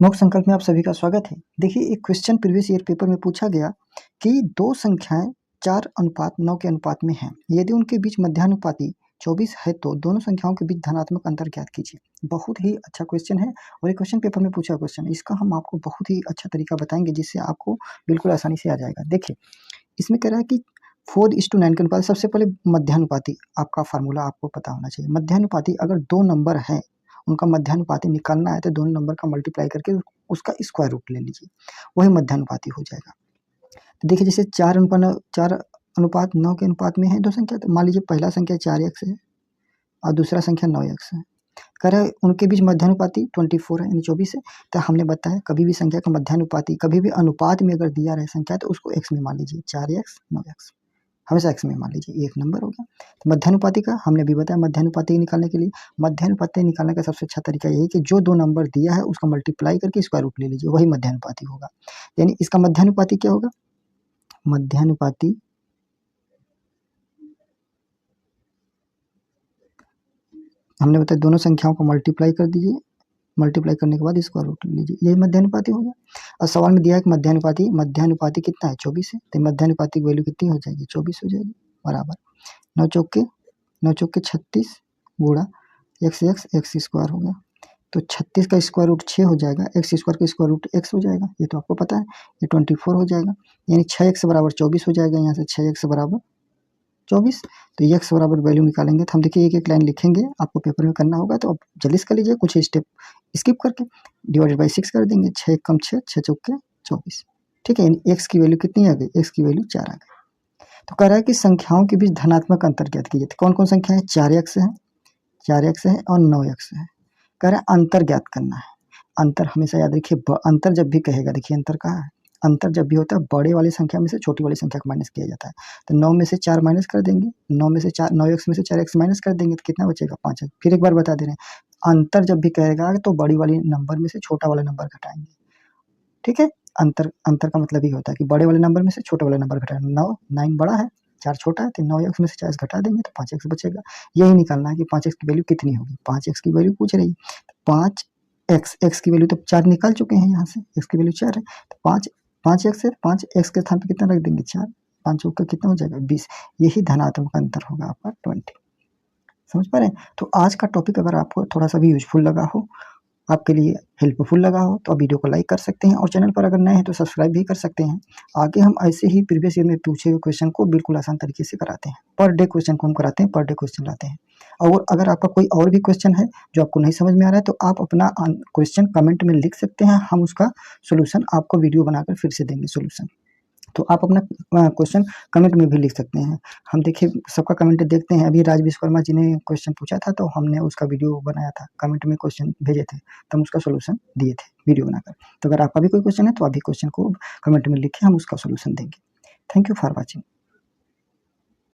मोक्ष संकल्प में आप सभी का स्वागत है। देखिए, एक क्वेश्चन प्रीवियस ईयर पेपर में पूछा गया कि दो संख्याएं 4:9 के अनुपात में हैं। यदि उनके बीच मध्यानुपाती 24 है तो दोनों संख्याओं के बीच धनात्मक अंतर ज्ञात कीजिए। बहुत ही अच्छा क्वेश्चन है और ये क्वेश्चन पेपर में पूछा क्वेश्चन है। इसका हम आपको बहुत ही अच्छा तरीका बताएंगे जिससे आपको बिल्कुल आसानी से आ जाएगा। देखिए, इसमें कह रहा है कि 4:9 के अनुपात। सबसे पहले मध्यानुपाती आपका फार्मूला आपको पता होना चाहिए। मध्यानुपाती अगर दो नंबर हैं, उनका मध्यानुपाती निकालना है तो दोनों नंबर का मल्टीप्लाई करके उसका स्क्वायर रूट ले लीजिए, वही मध्यानुपाती हो जाएगा। तो देखिए, जैसे 4:9 के अनुपात में है दो संख्या, तो मान लीजिए पहला संख्या 4x है और दूसरा संख्या 9x है। कह रहा है उनके बीच मध्यानुपाती 24 है, यानी 24 है। तो हमने बताया कभी भी संख्या का मध्यानुपाती कभी भी अनुपात में अगर दिया रहे संख्या तो उसको x में मान लीजिए। 4x 9x हमेशा x में मान लीजिए, एक नंबर हो गया। तो मध्यानुपाती का हमने भी बताया, मध्यानुपाती निकालने के लिए मध्यानुपाती निकालने का सबसे अच्छा तरीका यही कि जो दो नंबर दिया है उसका मल्टीप्लाई करके स्क्वायर रूट ले लीजिए, वही मध्यानुपाती होगा। यानी इसका मध्यानुपाती क्या होगा? मध्यानुपाती हमने बताया दोनों संख्याओं को मल्टीप्लाई कर दीजिए, मल्टीप्लाई करने के बाद स्क्वायर रूट ले लीजिए, यही मध्यानुपाती होगा। और सवाल में दिया है कि मध्यानुपाती कितना है? 24 है। तो मध्यानुपाती की वैल्यू कितनी हो जाएगी? 24 हो जाएगी, बराबर 9 चौके 36 गुणा x स्क्वायर हो गया। तो 36 का स्क्वायर रूट 6 हो जाएगा, x स्क्वायर का स्क्वायर रूट x हो जाएगा, ये तो आपको पता है। ये 24 हो जाएगा, यानी 6x बराबर 24 हो जाएगा। यहाँ से 6x बराबर 24। तो x बराबर वैल्यू निकालेंगे तो हम देखिए एक एक लाइन लिखेंगे, आपको पेपर में करना होगा तो अब जल्दी से कर लीजिए, कुछ स्टेप स्किप करके डिवाइडेड बाई 6 कर देंगे। 6 कम 6 चौके 24, ठीक है। यानी x की वैल्यू कितनी आ गई? x की वैल्यू 4 आ गई। तो कह रहा है कि संख्याओं के बीच धनात्मक अंतर ज्ञात कीजिए। तो कौन कौन संख्या है? 4x है और 9x है। कह रहा है अंतर ज्ञात करना है। अंतर हमेशा याद रखिए, अंतर जब भी कहेगा, देखिए अंतर कहाँ है? अंतर जब भी होता है बड़े वाली संख्या में से छोटी वाली संख्या को माइनस किया जाता है। तो 9 में से 4 माइनस कर देंगे, 9x में से 4x माइनस कर देंगे तो कितना बचेगा? 5x। फिर एक बार बता दे रहे हैं, अंतर जब भी कहेगा तो बड़ी वाली नंबर में से छोटा वाला नंबर घटाएंगे, ठीक है। अंतर का मतलब ये होता है कि बड़े वाले नंबर में से छोटे वाला नंबर घटाना। 9 बड़ा है, 4 छोटा है, तो 9x में से 4x घटा देंगे तो 5x बचेगा। यही निकालना है कि 5x की वैल्यू कितनी होगी। 5x की वैल्यू पूछ रही है। 5x की वैल्यू तो 4 निकाल चुके हैं यहाँ से, x की वैल्यू 4 है। तो 5x है, 5x के स्थान पर कितना रख देंगे? 4। 5 चौक का कितना हो जाएगा? 20। यही धनात्मक अंतर होगा आपका 20। समझ पा रहे हैं? तो आज का टॉपिक अगर आपको थोड़ा सा भी यूजफुल लगा हो, आपके लिए हेल्पफुल लगा हो तो आप वीडियो को लाइक कर सकते हैं और चैनल पर अगर नए हैं तो सब्सक्राइब भी कर सकते हैं। आगे हम ऐसे ही प्रीवियस ईयर में पूछे हुए क्वेश्चन को बिल्कुल आसान तरीके से कराते हैं। पर डे क्वेश्चन को हम कराते हैं, पर डे क्वेश्चन लाते हैं। और अगर आपका कोई और भी क्वेश्चन है जो आपको नहीं समझ में आ रहा है तो आप अपना क्वेश्चन कमेंट में लिख सकते हैं, हम उसका सोल्यूशन आपको वीडियो बनाकर फिर से देंगे सोल्यूशन। तो आप अपना क्वेश्चन कमेंट में भी लिख सकते हैं। हम देखिए सबका कमेंट देखते हैं। अभी राज विश्वकर्मा जी ने क्वेश्चन पूछा था तो हमने उसका वीडियो बनाया था, कमेंट में क्वेश्चन भेजे थे तो हम उसका सोल्यूशन दिए थे वीडियो बनाकर। तो अगर आपका भी कोई क्वेश्चन है तो आप भी क्वेश्चन को कमेंट में लिखें, हम उसका सोल्यूशन देंगे। Thank you for watching.